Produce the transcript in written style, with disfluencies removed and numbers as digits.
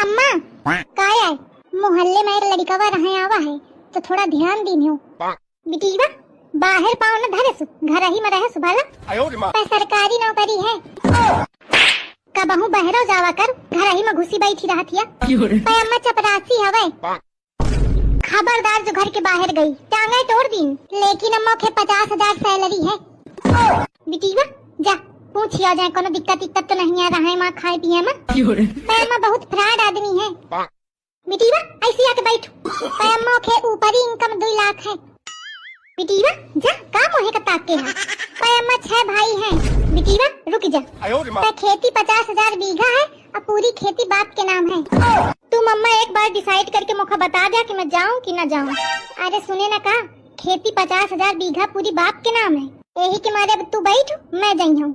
अम्मा का है मोहल्ले में एक लड़का रहे आवा है तो थोड़ा ध्यान दीनियो बिटिया बाहर पाओ न धरे सु घर ही में रहे सु भला पर सरकारी नौकरी है कबहू बहरो जावा कर घर ही में घुसी बैठी रहतिया पर अम्मा चपरासी हवे खबरदार जो घर के बाहर गई टांगे तोड़ दी लेकिन अम्मा के 50,000 सैलरी है बिटिया जा पूछिया जाए कोनो दिक्कत तो नहीं आ रहा है माँ खाए पिए में पर अम्मा बहुत फ्रॉड आदमी है बिटिया ऐसी आके बैठो पर अम्मा के ऊपर ही इनकम 2 लाख है बिटिया जा का मोहे का ताके है पर अम्मा 6 भाई हैं बिटिया रुक जा पर खेती 50,000 बीघा है और पूरी खेती बाप के नाम है तुम अम्मा एक बार डिसाइड करके मुझे बता दिया कि मैं जाऊं कि ना जाऊं अरे सुने ना का खेती 50,000 बीघा पूरी बाप के नाम है यही के मारे अब तू बैठ मैं जाई हूँ